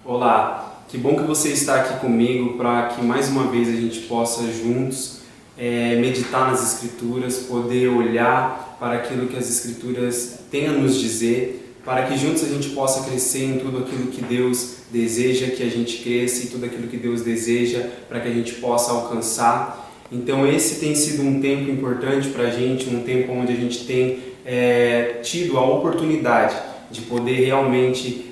Olá, que bom que você está aqui comigo para que mais uma vez a gente possa juntos meditar nas Escrituras, poder olhar para aquilo que as Escrituras têm a nos dizer, para que juntos a gente possa crescer em tudo aquilo que Deus deseja que a gente cresça e tudo aquilo que Deus deseja para que a gente possa alcançar. Então esse tem sido um tempo importante para a gente, um tempo onde a gente tem tido a oportunidade de poder realmente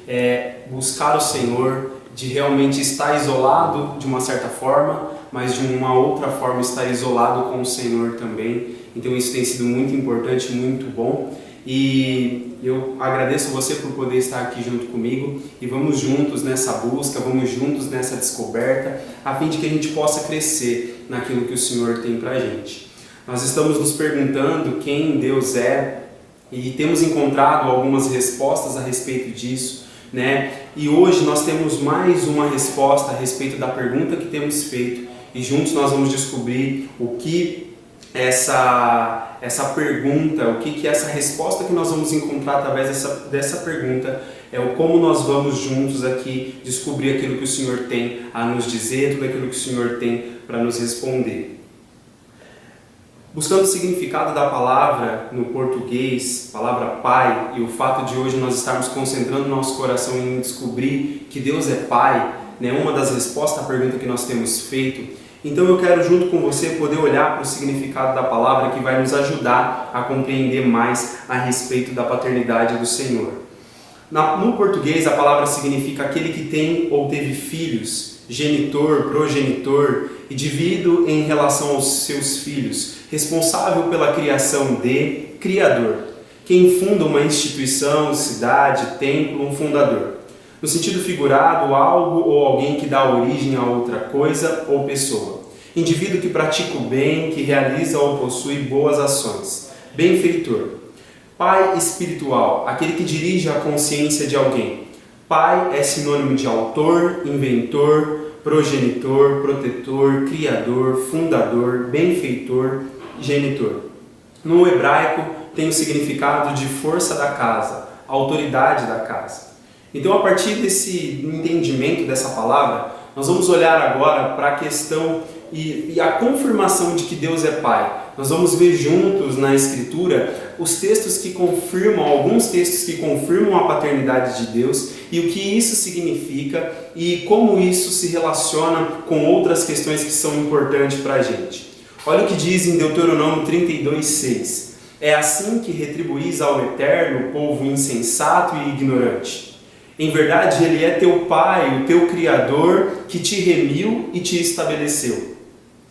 buscar o Senhor, de realmente estar isolado de uma certa forma, mas de uma outra forma estar isolado com o Senhor também. Então isso tem sido muito importante, muito bom. E eu agradeço você por poder estar aqui junto comigo e vamos juntos nessa busca, vamos juntos nessa descoberta, a fim de que a gente possa crescer naquilo que o Senhor tem pra gente. Nós estamos nos perguntando quem Deus é e temos encontrado algumas respostas a respeito disso, né? E hoje nós temos mais uma resposta a respeito da pergunta que temos feito e juntos nós vamos descobrir o que essa pergunta, o que essa resposta que nós vamos encontrar através dessa pergunta é o como nós vamos juntos aqui descobrir aquilo que o Senhor tem a nos dizer, tudo aquilo que o Senhor tem para nos responder. Buscando o significado da palavra no português, palavra Pai, e o fato de hoje nós estarmos concentrando nosso coração em descobrir que Deus é Pai, né, uma das respostas à pergunta que nós temos feito. Então eu quero junto com você poder olhar para o significado da palavra que vai nos ajudar a compreender mais a respeito da paternidade do Senhor. No português a palavra significa aquele que tem ou teve filhos, genitor, progenitor e dividido em relação aos seus filhos, responsável pela criação de criador, quem funda uma instituição, cidade, templo, um fundador. No sentido figurado, algo ou alguém que dá origem a outra coisa ou pessoa. Indivíduo que pratica o bem, que realiza ou possui boas ações. Benfeitor. Pai espiritual, aquele que dirige a consciência de alguém. Pai é sinônimo de autor, inventor, progenitor, protetor, criador, fundador, benfeitor, genitor. No hebraico tem o significado de força da casa, autoridade da casa. Então, a partir desse entendimento dessa palavra, nós vamos olhar agora para a questão e a confirmação de que Deus é Pai. Nós vamos ver juntos na Escritura os textos que confirmam, alguns textos que confirmam a paternidade de Deus e o que isso significa e como isso se relaciona com outras questões que são importantes para a gente. Olha o que diz em Deuteronômio 32:6. É assim que retribuís ao Eterno, povo insensato e ignorante. Em verdade, Ele é teu Pai, o teu Criador, que te remiu e te estabeleceu.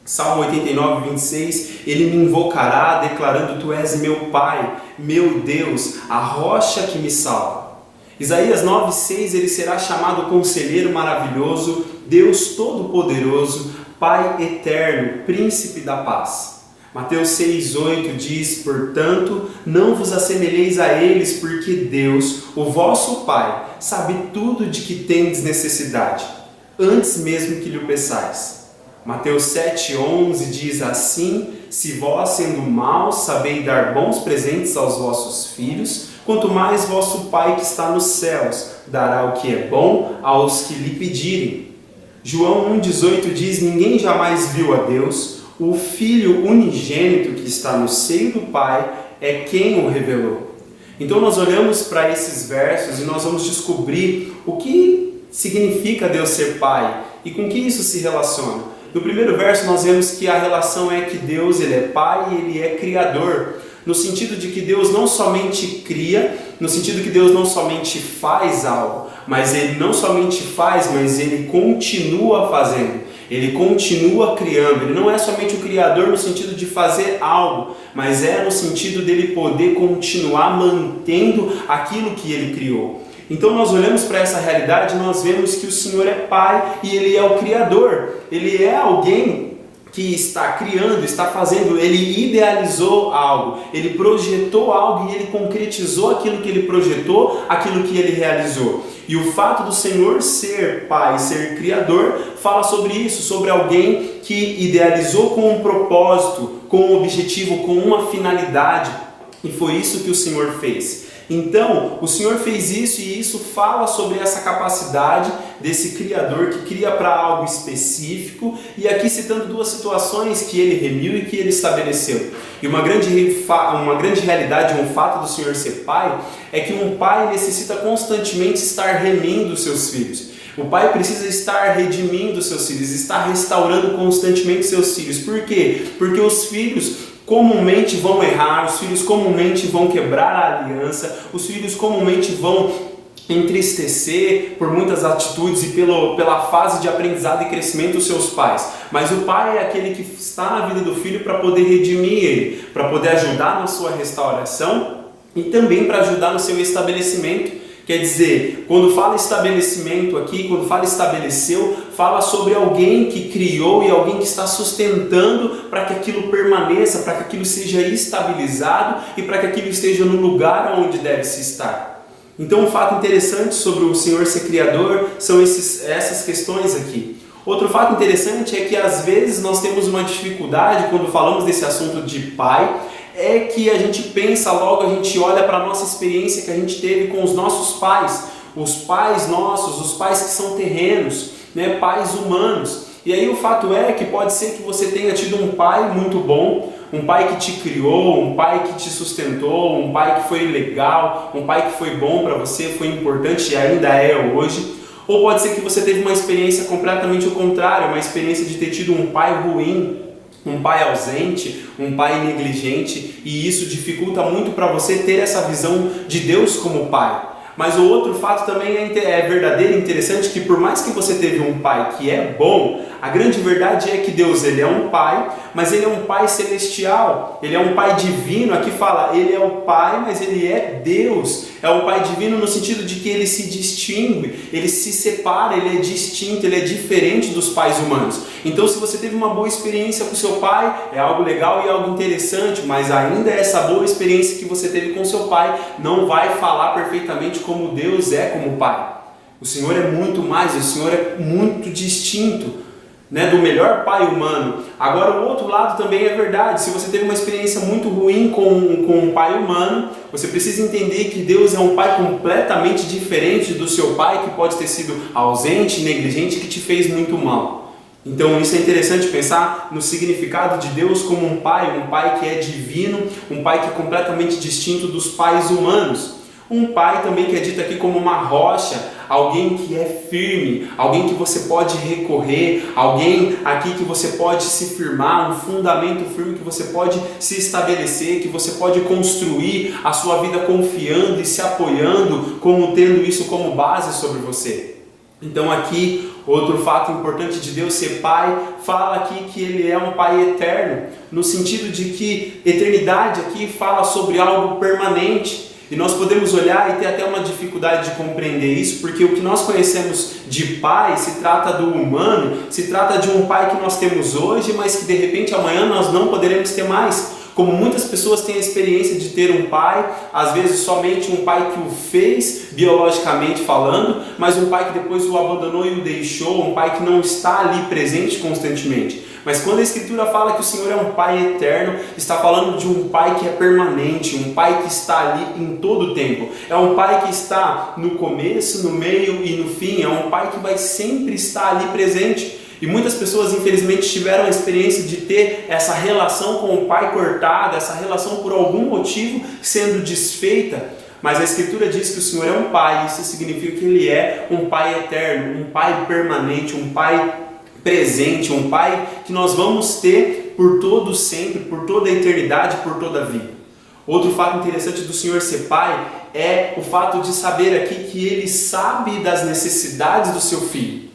Salmo 89:26, Ele me invocará, declarando, Tu és meu Pai, meu Deus, a rocha que me salva. Isaías 9:6, Ele será chamado Conselheiro Maravilhoso, Deus Todo-Poderoso, Pai Eterno, Príncipe da Paz. Mateus 6,8 diz, portanto, não vos assemelheis a eles, porque Deus, o vosso Pai, sabe tudo de que tendes necessidade, antes mesmo que lhe o peçais. Mateus 7,11 diz assim, se vós, sendo maus, sabeis dar bons presentes aos vossos filhos, quanto mais vosso Pai que está nos céus dará o que é bom aos que lhe pedirem. João 1,18 diz, ninguém jamais viu a Deus, o Filho unigênito que está no seio do Pai é quem o revelou. Então nós olhamos para esses versos e nós vamos descobrir o que significa Deus ser Pai e com que isso se relaciona. No primeiro verso nós vemos que a relação é que Deus ele é Pai e Ele é Criador, no sentido de que Deus não somente cria, no sentido que Deus não somente faz algo, mas Ele não somente faz, mas Ele continua fazendo. Ele continua criando, Ele não é somente o Criador no sentido de fazer algo, mas é no sentido dele poder continuar mantendo aquilo que Ele criou. Então nós olhamos para essa realidade e nós vemos que o Senhor é Pai e Ele é o Criador. Ele é alguém que está criando, está fazendo, Ele idealizou algo, Ele projetou algo e Ele concretizou aquilo que Ele projetou, aquilo que Ele realizou. E o fato do Senhor ser Pai, ser Criador, fala sobre isso, sobre alguém que idealizou com um propósito, com um objetivo, com uma finalidade. E foi isso que o Senhor fez. Então, o Senhor fez isso e isso fala sobre essa capacidade desse Criador que cria para algo específico, e aqui citando duas situações que ele remiu e que ele estabeleceu. E uma grande realidade, um fato do Senhor ser pai, é que um pai necessita constantemente estar remindo os seus filhos. O pai precisa estar redimindo os seus filhos, estar restaurando constantemente seus filhos. Por quê? Porque os filhos comumente vão errar, os filhos comumente vão quebrar a aliança, os filhos comumente vão entristecer por muitas atitudes e pela fase de aprendizado e crescimento dos seus pais. Mas o pai é aquele que está na vida do filho para poder redimir ele, para poder ajudar na sua restauração e também para ajudar no seu estabelecimento. Quer dizer, quando fala estabelecimento aqui, quando fala estabeleceu, fala sobre alguém que criou e alguém que está sustentando para que aquilo permaneça, para que aquilo seja estabilizado e para que aquilo esteja no lugar onde deve se estar. Então, um fato interessante sobre o Senhor ser Criador são essas questões aqui. Outro fato interessante é que às vezes nós temos uma dificuldade quando falamos desse assunto de pai, é que a gente pensa logo, a gente olha para a nossa experiência que a gente teve com os nossos pais, os pais nossos, os pais que são terrenos, né, pais humanos. E aí o fato é que pode ser que você tenha tido um pai muito bom, um pai que te criou, um pai que te sustentou, um pai que foi legal, um pai que foi bom para você, foi importante e ainda é hoje. Ou pode ser que você teve uma experiência completamente ao contrário, uma experiência de ter tido um pai ruim, um pai ausente, um pai negligente, e isso dificulta muito para você ter essa visão de Deus como pai. Mas o outro fato também é verdadeiro e interessante, que por mais que você teve um pai que é bom, a grande verdade é que Deus, ele é um pai, mas ele é um pai celestial, ele é um pai divino. Aqui fala, ele é o pai, mas ele é Deus, é um pai divino no sentido de que ele se distingue, ele se separa, ele é distinto, ele é diferente dos pais humanos. Então, se você teve uma boa experiência com seu pai, é algo legal e algo interessante, mas ainda essa boa experiência que você teve com seu pai não vai falar perfeitamente como Deus é como pai. O Senhor é muito mais, o Senhor é muito distinto, né, do melhor pai humano. Agora, o outro lado também é verdade. Se você teve uma experiência muito ruim com um pai humano, você precisa entender que Deus é um pai completamente diferente do seu pai, que pode ter sido ausente, negligente, que te fez muito mal. Então isso é interessante pensar no significado de Deus como um pai que é divino, um pai que é completamente distinto dos pais humanos. Um pai também que é dito aqui como uma rocha, alguém que é firme, alguém que você pode recorrer, alguém aqui que você pode se firmar, um fundamento firme que você pode se estabelecer, que você pode construir a sua vida confiando e se apoiando, como tendo isso como base sobre você. Então aqui, outro fato importante de Deus ser pai, fala aqui que ele é um pai eterno, no sentido de que eternidade aqui fala sobre algo permanente. E nós podemos olhar e ter até uma dificuldade de compreender isso, porque o que nós conhecemos de pai se trata do humano, se trata de um pai que nós temos hoje, mas que de repente amanhã nós não poderemos ter mais. Como muitas pessoas têm a experiência de ter um pai, às vezes somente um pai que o fez, biologicamente falando, mas um pai que depois o abandonou e o deixou, um pai que não está ali presente constantemente. Mas quando a Escritura fala que o Senhor é um pai eterno, está falando de um pai que é permanente, um pai que está ali em todo o tempo. É um pai que está no começo, no meio e no fim, é um pai que vai sempre estar ali presente. E muitas pessoas, infelizmente, tiveram a experiência de ter essa relação com o pai cortada, essa relação por algum motivo sendo desfeita. Mas a Escritura diz que o Senhor é um pai, isso significa que Ele é um pai eterno, um pai permanente, um pai presente, um pai que nós vamos ter por todo sempre, por toda a eternidade, por toda a vida. Outro fato interessante do Senhor ser pai é o fato de saber aqui que Ele sabe das necessidades do seu filho.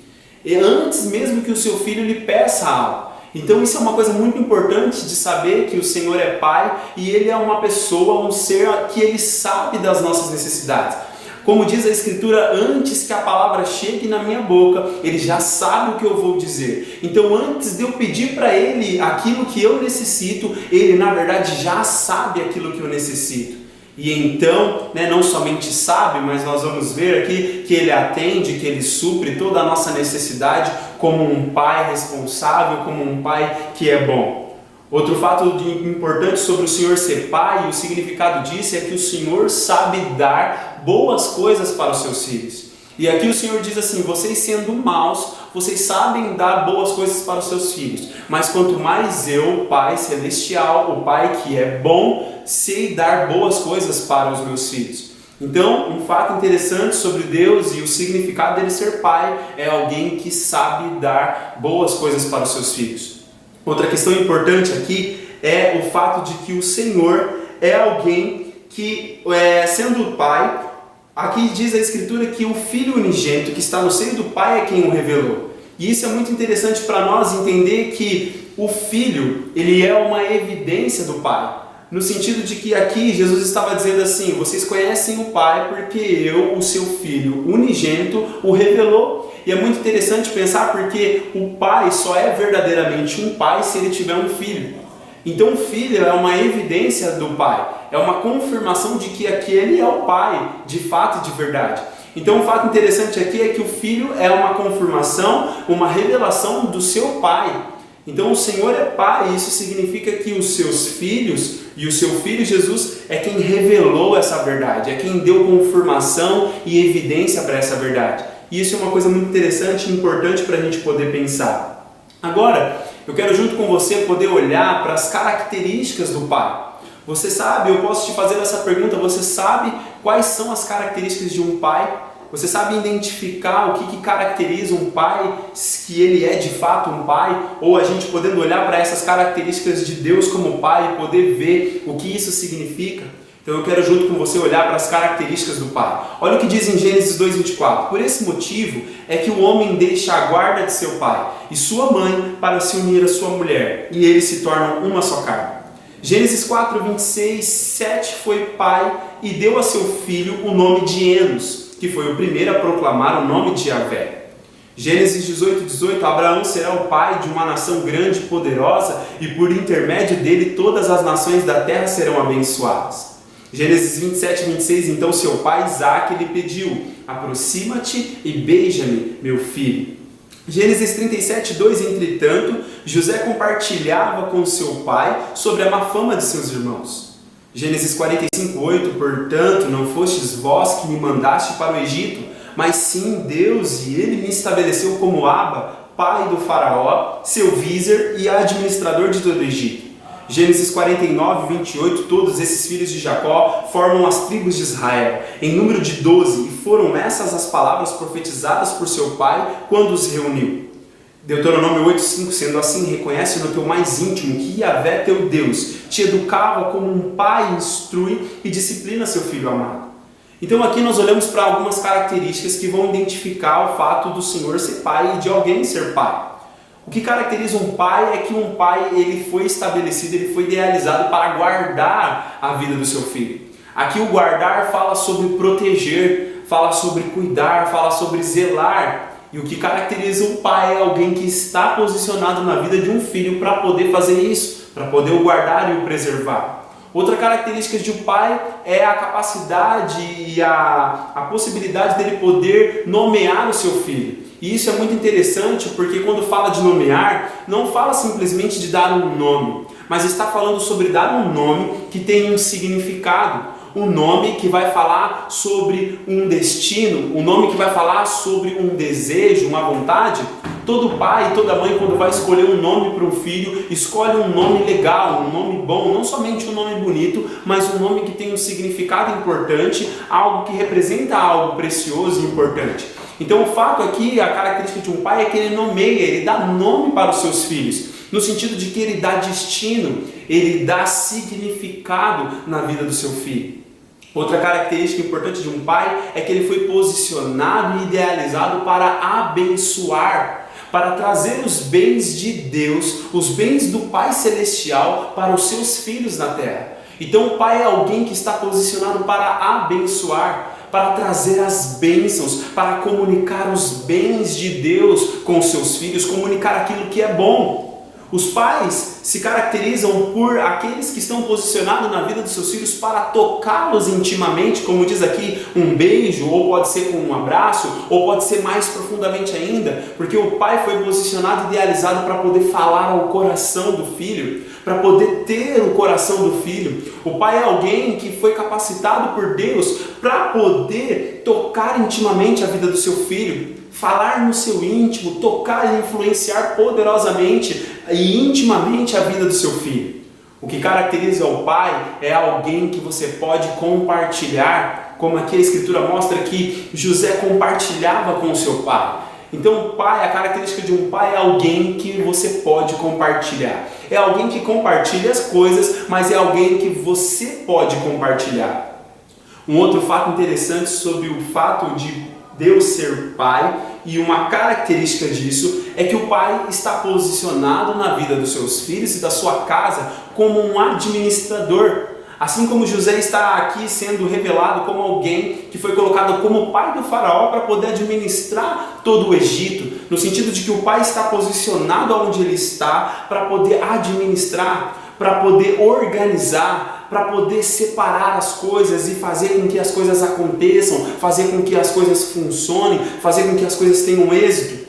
E antes mesmo que o seu filho lhe peça algo. Então isso é uma coisa muito importante de saber que o Senhor é pai e Ele é uma pessoa, um ser que Ele sabe das nossas necessidades. Como diz a Escritura, antes que a palavra chegue na minha boca, Ele já sabe o que eu vou dizer. Então antes de eu pedir para Ele aquilo que eu necessito, Ele na verdade já sabe aquilo que eu necessito. E então, não somente sabe, mas nós vamos ver aqui que Ele atende, que Ele supre toda a nossa necessidade como um pai responsável, como um pai que é bom. Outro fato importante sobre o Senhor ser pai, e o significado disso é que o Senhor sabe dar boas coisas para os seus filhos. E aqui o Senhor diz assim: vocês sendo maus, vocês sabem dar boas coisas para os seus filhos, mas quanto mais eu, Pai Celestial, o Pai que é bom, sei dar boas coisas para os meus filhos. Então, um fato interessante sobre Deus e o significado dele ser pai é alguém que sabe dar boas coisas para os seus filhos. Outra questão importante aqui é o fato de que o Senhor é alguém que, sendo pai, aqui diz a Escritura que o Filho unigênito que está no seio do Pai é quem o revelou. E isso é muito interessante para nós entender que o Filho, ele é uma evidência do Pai. No sentido de que aqui Jesus estava dizendo assim: vocês conhecem o Pai porque eu, o seu Filho unigênito, o revelou. E é muito interessante pensar porque o pai só é verdadeiramente um pai se ele tiver um filho. Então o filho é uma evidência do pai, é uma confirmação de que aquele é o pai de fato e de verdade. Então um fato interessante aqui é que o filho é uma confirmação, uma revelação do seu pai. Então o Senhor é pai, e isso significa que os seus filhos e o seu filho Jesus é quem revelou essa verdade, é quem deu confirmação e evidência para essa verdade. E isso é uma coisa muito interessante e importante para a gente poder pensar. Agora, eu quero junto com você poder olhar para as características do pai. Você sabe, eu posso te fazer essa pergunta, você sabe quais são as características de um pai? Você sabe identificar o que caracteriza um pai, que ele é de fato um pai? Ou a gente podendo olhar para essas características de Deus como pai e poder ver o que isso significa? Então eu quero junto com você olhar para as características do pai. Olha o que diz em Gênesis 2:24. Por esse motivo é que o homem deixa a guarda de seu pai e sua mãe para se unir à sua mulher, e eles se tornam uma só carne. Gênesis 4:26, Sete foi pai e deu a seu filho o nome de Enos, que foi o primeiro a proclamar o nome de Javé. Gênesis 18:18, Abraão será o pai de uma nação grande e poderosa, e por intermédio dele todas as nações da terra serão abençoadas. Gênesis 27:26, então seu pai Isaque lhe pediu: aproxima-te e beija-me, meu filho. Gênesis 37:2, entretanto, José compartilhava com seu pai sobre a má fama de seus irmãos. Gênesis 45:8, portanto, não fostes vós que me mandaste para o Egito, mas sim Deus, e ele me estabeleceu como Aba, pai do faraó, seu vizer e administrador de todo o Egito. Gênesis 49:28, todos esses filhos de Jacó formam as tribos de Israel, em número de 12, e foram essas as palavras profetizadas por seu pai quando os reuniu. Deuteronômio 8:5, sendo assim, reconhece no teu mais íntimo que Yahvé, teu Deus, te educava como um pai instrui e disciplina seu filho amado. Então aqui nós olhamos para algumas características que vão identificar o fato do Senhor ser pai e de alguém ser pai. O que caracteriza um pai é que um pai ele foi estabelecido, ele foi idealizado para guardar a vida do seu filho. Aqui o guardar fala sobre proteger, fala sobre cuidar, fala sobre zelar. E o que caracteriza um pai é alguém que está posicionado na vida de um filho para poder fazer isso, para poder o guardar e o preservar. Outra característica de um pai é a capacidade e a possibilidade dele poder nomear o seu filho. E isso é muito interessante porque quando fala de nomear, não fala simplesmente de dar um nome, mas está falando sobre dar um nome que tem um significado, um nome que vai falar sobre um destino, um nome que vai falar sobre um desejo, uma vontade. Todo pai e toda mãe, quando vai escolher um nome para um filho, escolhe um nome legal, um nome bom, não somente um nome bonito, mas um nome que tem um significado importante, algo que representa algo precioso e importante. Então o fato aqui, a característica de um pai é que ele nomeia, ele dá nome para os seus filhos, no sentido de que ele dá destino, ele dá significado na vida do seu filho. Outra característica importante de um pai é que ele foi posicionado e idealizado para abençoar, para trazer os bens de Deus, os bens do Pai Celestial para os seus filhos na terra. Então o pai é alguém que está posicionado para abençoar, para trazer as bênçãos, para comunicar os bens de Deus com os seus filhos, comunicar aquilo que é bom. Os pais se caracterizam por aqueles que estão posicionados na vida dos seus filhos para tocá-los intimamente, como diz aqui, um beijo, ou pode ser com um abraço, ou pode ser mais profundamente ainda, porque o pai foi posicionado e idealizado para poder falar ao coração do filho, para poder ter o coração do filho. O pai é alguém que foi capacitado por Deus para poder tocar intimamente a vida do seu filho, falar no seu íntimo, tocar e influenciar poderosamente e intimamente a vida do seu filho. O que caracteriza o pai é alguém que você pode compartilhar, como aqui a escritura mostra que José compartilhava com o seu pai. Então o pai, a característica de um pai é alguém que você pode compartilhar. É alguém que compartilha as coisas, mas é alguém que você pode compartilhar. Um outro fato interessante sobre o fato de Deus ser pai, e uma característica disso é que o pai está posicionado na vida dos seus filhos e da sua casa como um administrador. Assim como José está aqui sendo revelado como alguém que foi colocado como pai do faraó para poder administrar todo o Egito, no sentido de que o pai está posicionado onde ele está para poder administrar, para poder organizar, para poder separar as coisas e fazer com que as coisas aconteçam, fazer com que as coisas funcionem, fazer com que as coisas tenham êxito.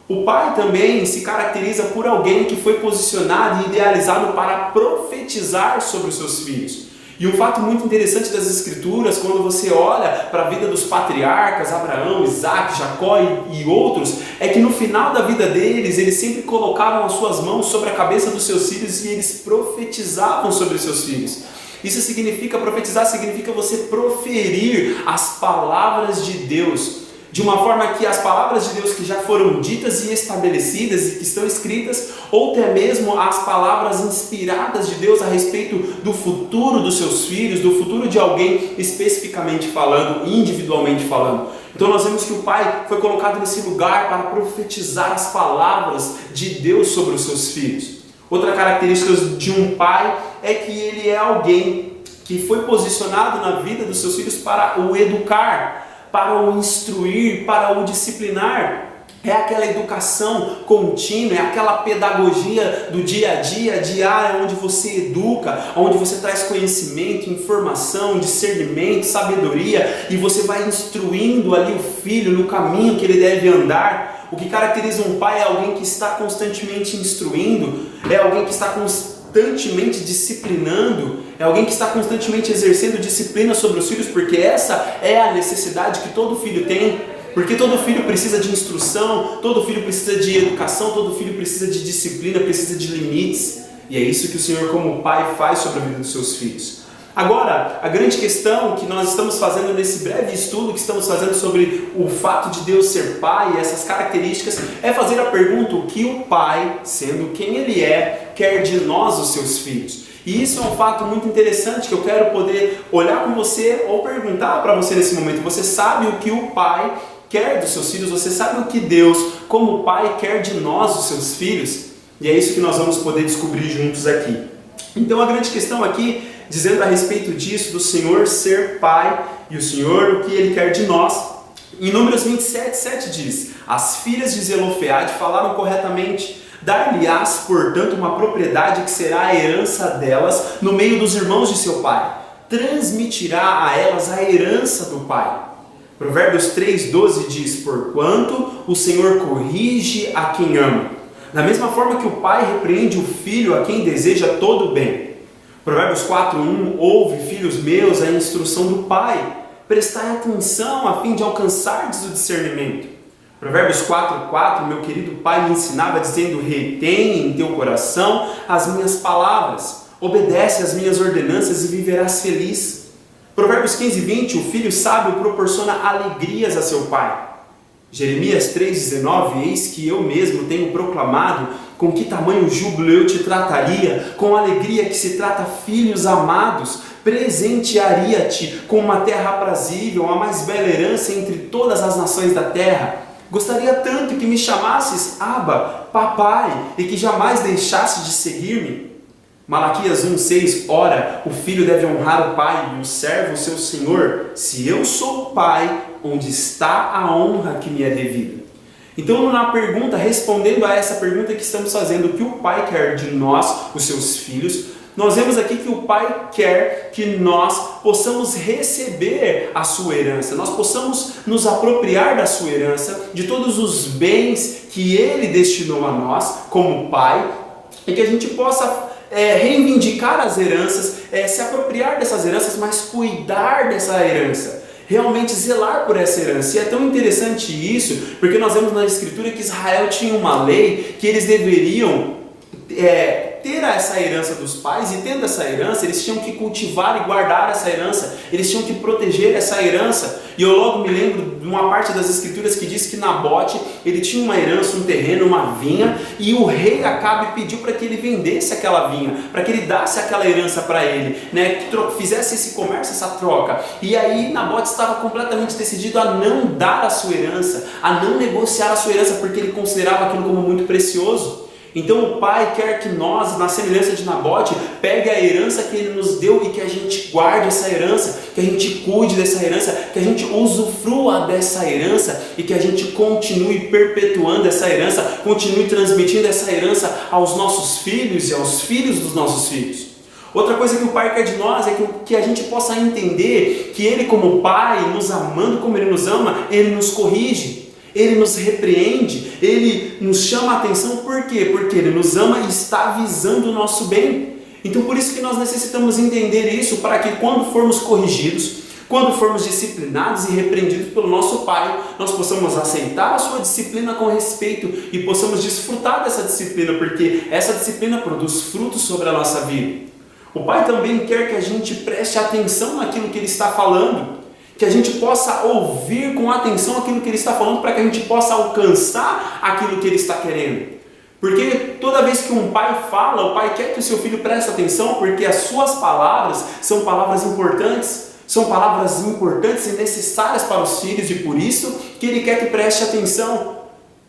O pai também se caracteriza por alguém que foi posicionado e idealizado para profetizar sobre os seus filhos. E um fato muito interessante das Escrituras, quando você olha para a vida dos patriarcas, Abraão, Isaac, Jacó e outros, é que no final da vida deles, eles sempre colocavam as suas mãos sobre a cabeça dos seus filhos e eles profetizavam sobre os seus filhos. Isso significa, profetizar significa você proferir as palavras de Deus, de uma forma que as palavras de Deus que já foram ditas e estabelecidas e que estão escritas, ou até mesmo as palavras inspiradas de Deus a respeito do futuro dos seus filhos, do futuro de alguém especificamente falando, individualmente falando. Então nós vemos que o pai foi colocado nesse lugar para profetizar as palavras de Deus sobre os seus filhos. Outra característica de um pai é que ele é alguém que foi posicionado na vida dos seus filhos para o educar, para o instruir, para o disciplinar. É aquela educação contínua, é aquela pedagogia do dia a dia, diária, onde você educa, onde você traz conhecimento, informação, discernimento, sabedoria, e você vai instruindo ali o filho no caminho que ele deve andar. O que caracteriza um pai é alguém que está constantemente instruindo, é alguém que está constantemente disciplinando, é alguém que está constantemente exercendo disciplina sobre os filhos, porque essa é a necessidade que todo filho tem, porque todo filho precisa de instrução, todo filho precisa de educação, todo filho precisa de disciplina, precisa de limites, e é isso que o Senhor como pai faz sobre a vida dos seus filhos. Agora, a grande questão que nós estamos fazendo nesse breve estudo que estamos fazendo sobre o fato de Deus ser pai e essas características é fazer a pergunta: o que o pai, sendo quem ele é, quer de nós, os seus filhos? E isso é um fato muito interessante que eu quero poder olhar com você ou perguntar para você nesse momento. Você sabe o que o pai quer dos seus filhos? Você sabe o que Deus, como pai, quer de nós, os seus filhos? E é isso que nós vamos poder descobrir juntos aqui. Então a grande questão aqui, dizendo a respeito disso, do Senhor ser pai e o Senhor o que ele quer de nós, em Números 27:7 diz: as filhas de Zelofeade falaram corretamente, dar-lhe-ás, portanto, uma propriedade que será a herança delas no meio dos irmãos de seu pai, transmitirá a elas a herança do pai. Provérbios 3:12 diz: porquanto o Senhor corrige a quem ama, da mesma forma que o pai repreende o filho a quem deseja todo o bem. Provérbios 4:1: ouve, filhos meus, a instrução do pai, prestai atenção a fim de alcançardes o discernimento. Provérbios 4:4: meu querido pai me ensinava dizendo: retém em teu coração as minhas palavras, obedece às minhas ordenanças e viverás feliz. Provérbios 15:20: o filho sábio proporciona alegrias a seu pai. Jeremias 3:19: eis que eu mesmo tenho proclamado com que tamanho júbilo eu te trataria, com alegria que se trata filhos amados, presentearia-te com uma terra aprazível, a mais bela herança entre todas as nações da terra. Gostaria tanto que me chamasses Abba, papai, e que jamais deixasses de seguir-me. Malaquias 1:6: ora, o filho deve honrar o pai e o servo o seu senhor. Se eu sou o pai, onde está a honra que me é devida? Então, na pergunta, respondendo a essa pergunta que estamos fazendo, o que o Pai quer de nós, os seus filhos, nós vemos aqui que o Pai quer que nós possamos receber a sua herança, nós possamos nos apropriar da sua herança, de todos os bens que Ele destinou a nós como Pai, e que a gente possa reivindicar as heranças, se apropriar dessas heranças, mas cuidar dessa herança. Realmente zelar por essa herança. E é tão interessante isso, porque nós vemos na Escritura que Israel tinha uma lei que eles deveriam ter essa herança dos pais, e tendo essa herança, eles tinham que cultivar e guardar essa herança, eles tinham que proteger essa herança. E eu logo me lembro de uma parte das Escrituras que diz que Nabote, ele tinha uma herança, um terreno, uma vinha, e o rei Acabe pediu para que ele vendesse aquela vinha, para que ele desse aquela herança para ele, né, que fizesse esse comércio, essa troca. E aí Nabote estava completamente decidido a não dar a sua herança, a não negociar a sua herança, porque ele considerava aquilo como muito precioso. Então o Pai quer que nós, na semelhança de Nabote, pegue a herança que Ele nos deu e que a gente guarde essa herança, que a gente cuide dessa herança, que a gente usufrua dessa herança e que a gente continue perpetuando essa herança, continue transmitindo essa herança aos nossos filhos e aos filhos dos nossos filhos. Outra coisa que o Pai quer de nós é que a gente possa entender que Ele, como Pai, nos amando como Ele nos ama, Ele nos corrige. Ele nos repreende, Ele nos chama a atenção, por quê? Porque Ele nos ama e está visando o nosso bem. Então por isso que nós necessitamos entender isso, para que quando formos corrigidos, quando formos disciplinados e repreendidos pelo nosso Pai, nós possamos aceitar a sua disciplina com respeito e possamos desfrutar dessa disciplina, porque essa disciplina produz frutos sobre a nossa vida. O Pai também quer que a gente preste atenção naquilo que Ele está falando, que a gente possa ouvir com atenção aquilo que Ele está falando, para que a gente possa alcançar aquilo que Ele está querendo. Porque toda vez que um pai fala, o pai quer que o seu filho preste atenção, porque as suas palavras são palavras importantes e necessárias para os filhos, e por isso que Ele quer que preste atenção.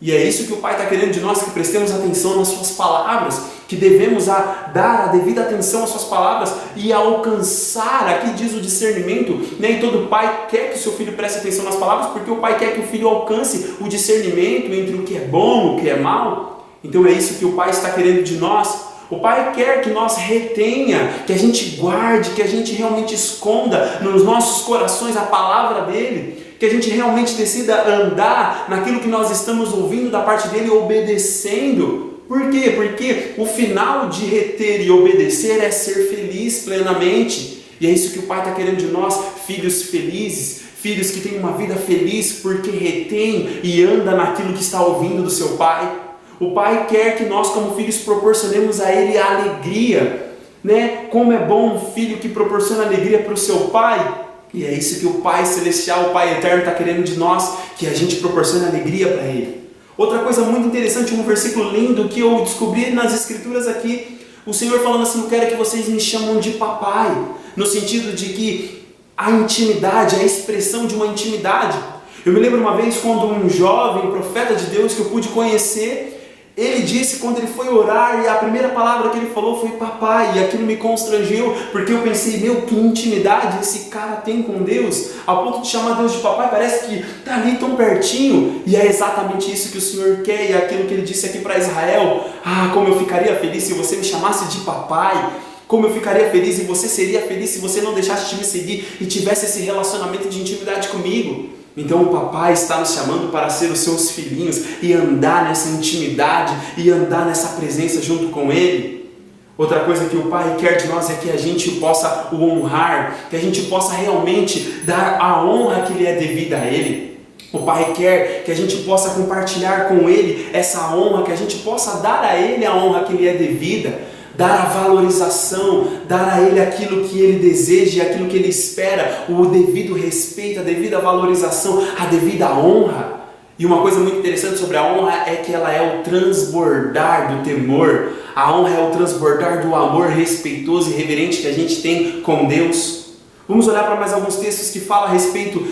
E é isso que o Pai está querendo de nós, que prestemos atenção nas suas palavras, que devemos dar a devida atenção às suas palavras e alcançar, aqui diz o discernimento, nem todo pai quer que o seu filho preste atenção nas palavras, porque o pai quer que o filho alcance o discernimento entre o que é bom, o que é mal. Então é isso que o Pai está querendo de nós. O Pai quer que nós retenha, que a gente guarde, que a gente realmente esconda nos nossos corações a palavra dEle, que a gente realmente decida andar naquilo que nós estamos ouvindo da parte dEle, obedecendo. Por quê? Porque o final de reter e obedecer é ser feliz plenamente. E é isso que o Pai está querendo de nós, filhos felizes, filhos que têm uma vida feliz porque retém e anda naquilo que está ouvindo do seu Pai. O Pai quer que nós, como filhos, proporcionemos a Ele a alegria, né? Como é bom um filho que proporciona alegria para o seu Pai. E é isso que o Pai Celestial, o Pai Eterno está querendo de nós, que a gente proporcione alegria para Ele. Outra coisa muito interessante, um versículo lindo que eu descobri nas Escrituras aqui, o Senhor falando assim: eu quero que vocês me chamam de papai, no sentido de que a intimidade, a expressão de uma intimidade. Eu me lembro uma vez quando um jovem profeta de Deus que eu pude conhecer, ele disse quando ele foi orar, e a primeira palavra que ele falou foi papai, e aquilo me constrangeu, porque eu pensei, meu, que intimidade esse cara tem com Deus, ao ponto de chamar Deus de papai, parece que está ali tão pertinho, e é exatamente isso que o Senhor quer, e aquilo que Ele disse aqui para Israel: ah, como eu ficaria feliz se você me chamasse de papai, como eu ficaria feliz e você seria feliz se você não deixasse de me seguir e tivesse esse relacionamento de intimidade comigo. Então o papai está nos chamando para ser os seus filhinhos e andar nessa intimidade e andar nessa presença junto com Ele. Outra coisa que o Pai quer de nós é que a gente possa o honrar, que a gente possa realmente dar a honra que lhe é devida a Ele. O Pai quer que a gente possa compartilhar com Ele essa honra, que a gente possa dar a Ele a honra que lhe é devida. Dar a valorização, dar a Ele aquilo que Ele deseja, aquilo que Ele espera, o devido respeito, a devida valorização, a devida honra. E uma coisa muito interessante sobre a honra é que ela é o transbordar do temor, a honra é o transbordar do amor respeitoso e reverente que a gente tem com Deus. Vamos olhar para mais alguns textos que falam a respeito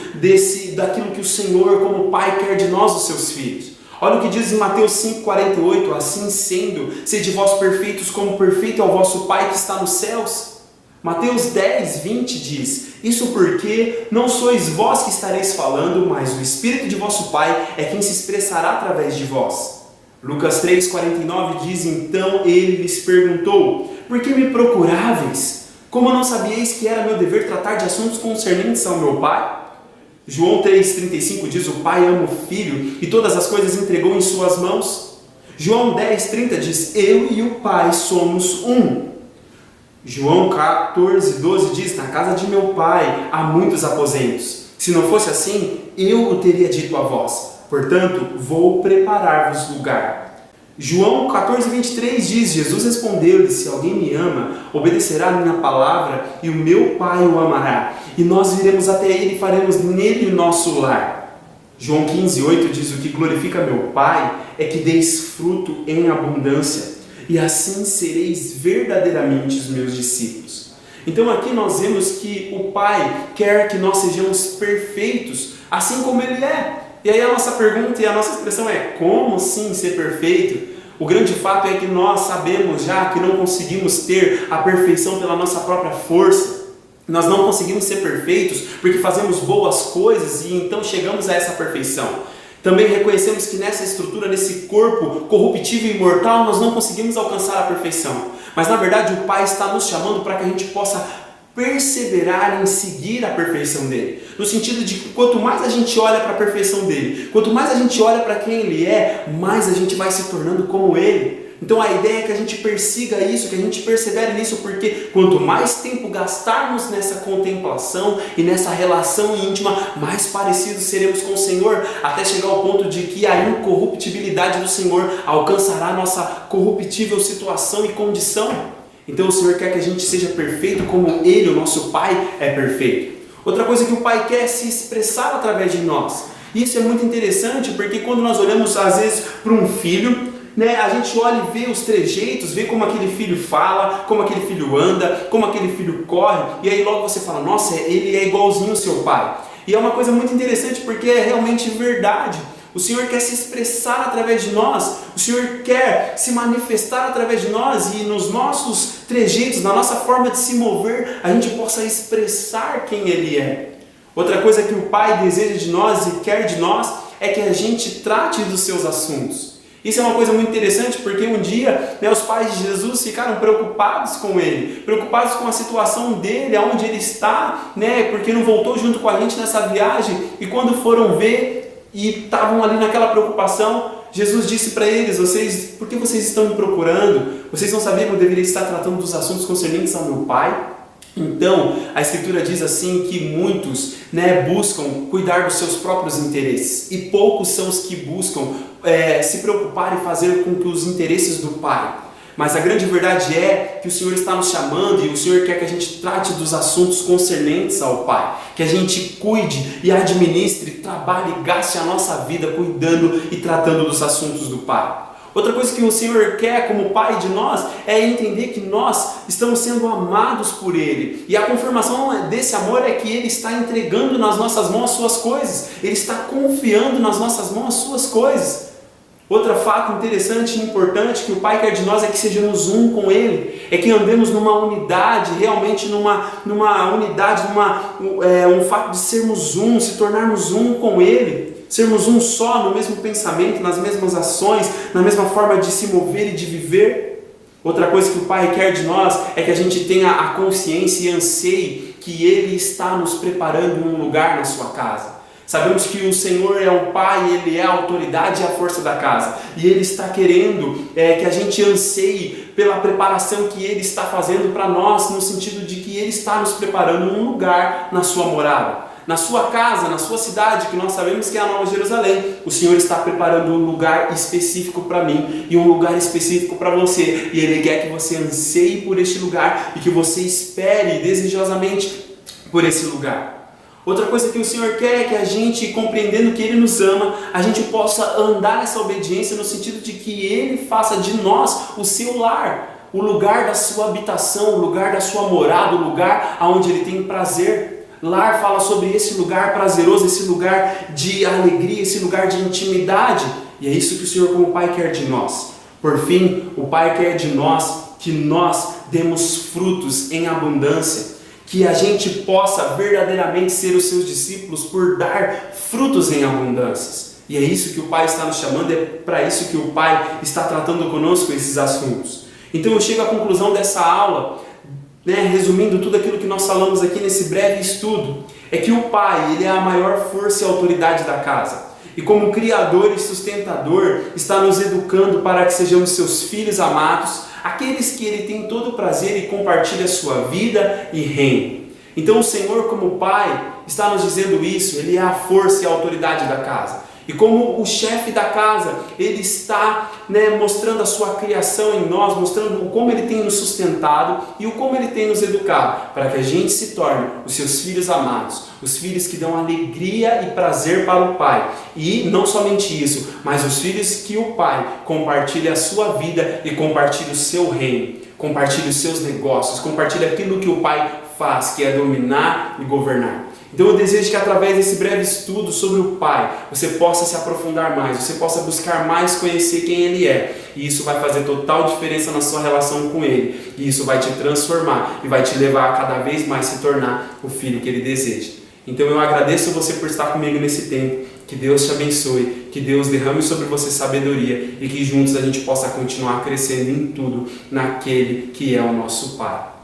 daquilo que o Senhor, como Pai, quer de nós, os seus filhos. Olha o que diz em Mateus 5,48, assim sendo, sede vós perfeitos como perfeito é o vosso Pai que está nos céus. Mateus 10, 20 diz: isso porque não sois vós que estareis falando, mas o Espírito de vosso Pai é quem se expressará através de vós. Lucas 3, 49 diz: então ele lhes perguntou: por que me procuráveis? Como não sabíeis que era meu dever tratar de assuntos concernentes ao meu Pai? João 3,35 diz: o Pai ama o Filho e todas as coisas entregou em suas mãos. João 10,30 diz: eu e o Pai somos um. João 14,12 diz: na casa de meu Pai há muitos aposentos. Se não fosse assim, eu o teria dito a vós. Portanto, vou preparar-vos lugar. João 14,23 diz: Jesus respondeu-lhe: se alguém me ama, obedecerá a minha palavra, e o meu Pai o amará. E nós viremos até ele e faremos nele o nosso lar. João 15,8 diz: o que glorifica meu Pai é que deis fruto em abundância, e assim sereis verdadeiramente os meus discípulos. Então aqui nós vemos que o Pai quer que nós sejamos perfeitos, assim como Ele é. E aí a nossa pergunta e a nossa expressão é: como sim ser perfeito? O grande fato é que nós sabemos já que não conseguimos ter a perfeição pela nossa própria força. Nós não conseguimos ser perfeitos porque fazemos boas coisas e então chegamos a essa perfeição. Também reconhecemos que nessa estrutura, nesse corpo corruptível e mortal, nós não conseguimos alcançar a perfeição. Mas na verdade o Pai está nos chamando para que a gente possa perseverar em seguir a perfeição dele. No sentido de que quanto mais a gente olha para a perfeição dele, quanto mais a gente olha para quem ele é, mais a gente vai se tornando como ele. Então a ideia é que a gente persiga isso, que a gente persevere nisso, porque quanto mais tempo gastarmos nessa contemplação e nessa relação íntima, mais parecidos seremos com o Senhor, até chegar ao ponto de que a incorruptibilidade do Senhor alcançará a nossa corruptível situação e condição. Então o Senhor quer que a gente seja perfeito como Ele, o nosso Pai, é perfeito. Outra coisa que o Pai quer é se expressar através de nós. Isso é muito interessante, porque quando nós olhamos às vezes para um filho, a gente olha e vê os trejeitos, vê como aquele filho fala, como aquele filho anda, como aquele filho corre, e aí logo você fala: nossa, ele é igualzinho ao seu pai. E é uma coisa muito interessante, porque é realmente verdade. O Senhor quer se expressar através de nós, o Senhor quer se manifestar através de nós, e nos nossos trejeitos, na nossa forma de se mover, a gente possa expressar quem Ele é. Outra coisa que o Pai deseja de nós e quer de nós é que a gente trate dos seus assuntos. Isso é uma coisa muito interessante, porque um dia os pais de Jesus ficaram preocupados com ele, preocupados com a situação dele, aonde ele está, porque não voltou junto com a gente nessa viagem, e quando foram ver e estavam ali naquela preocupação, Jesus disse para eles: por que vocês estão me procurando? Vocês não sabiam que eu deveria estar tratando dos assuntos concernentes ao meu Pai? Então, a Escritura diz assim que muitos buscam cuidar dos seus próprios interesses, e poucos são os que buscam se preocupar e fazer com que os interesses do Pai. Mas a grande verdade é que o Senhor está nos chamando, e o Senhor quer que a gente trate dos assuntos concernentes ao Pai, que a gente cuide e administre, trabalhe e gaste a nossa vida cuidando e tratando dos assuntos do Pai. Outra coisa que o Senhor quer como Pai de nós é entender que nós estamos sendo amados por Ele. E a confirmação desse amor é que Ele está entregando nas nossas mãos as suas coisas. Ele está confiando nas nossas mãos as suas coisas. Outro fato interessante e importante que o Pai quer de nós é que sejamos um com Ele. É que andemos numa unidade, realmente numa unidade, um fato de sermos um, se tornarmos um com Ele. Sermos um só, no mesmo pensamento, nas mesmas ações, na mesma forma de se mover e de viver. Outra coisa que o Pai quer de nós é que a gente tenha a consciência e anseie que Ele está nos preparando um lugar na sua casa. Sabemos que o Senhor é o Pai, Ele é a autoridade e a força da casa. E Ele está querendo que a gente anseie pela preparação que Ele está fazendo para nós, no sentido de que Ele está nos preparando um lugar na sua morada. Na sua casa, na sua cidade, que nós sabemos que é a Nova Jerusalém, o Senhor está preparando um lugar específico para mim e um lugar específico para você. E Ele quer que você anseie por este lugar e que você espere desejosamente por esse lugar. Outra coisa que o Senhor quer é que a gente, compreendendo que Ele nos ama, a gente possa andar nessa obediência no sentido de que Ele faça de nós o seu lar, o lugar da sua habitação, o lugar da sua morada, o lugar onde Ele tem prazer. Lar fala sobre esse lugar prazeroso, esse lugar de alegria, esse lugar de intimidade. E é isso que o Senhor como Pai quer de nós. Por fim, o Pai quer de nós que nós demos frutos em abundância, que a gente possa verdadeiramente ser os seus discípulos por dar frutos em abundâncias. E é isso que o Pai está nos chamando, é para isso que o Pai está tratando conosco esses assuntos. Então eu chego à conclusão dessa aula, resumindo tudo aquilo que nós falamos aqui nesse breve estudo, é que o Pai, ele é a maior força e autoridade da casa. E como Criador e Sustentador, está nos educando para que sejamos seus filhos amados, aqueles que Ele tem todo o prazer e compartilha a sua vida e reino. Então o Senhor, como Pai, está nos dizendo isso, Ele é a força e a autoridade da casa. E como o chefe da casa, Ele está mostrando a sua criação em nós, mostrando como Ele tem nos sustentado e o como Ele tem nos educado, para que a gente se torne os seus filhos amados, os filhos que dão alegria e prazer para o Pai. E não somente isso, mas os filhos que o Pai compartilha a sua vida e compartilha o seu reino, compartilha os seus negócios, compartilha aquilo que o Pai faz, que é dominar e governar. Então eu desejo que através desse breve estudo sobre o Pai, você possa se aprofundar mais, você possa buscar mais conhecer quem Ele é. E isso vai fazer total diferença na sua relação com Ele. E isso vai te transformar e vai te levar a cada vez mais se tornar o filho que Ele deseja. Então eu agradeço você por estar comigo nesse tempo. Que Deus te abençoe, que Deus derrame sobre você sabedoria e que juntos a gente possa continuar crescendo em tudo naquele que é o nosso Pai.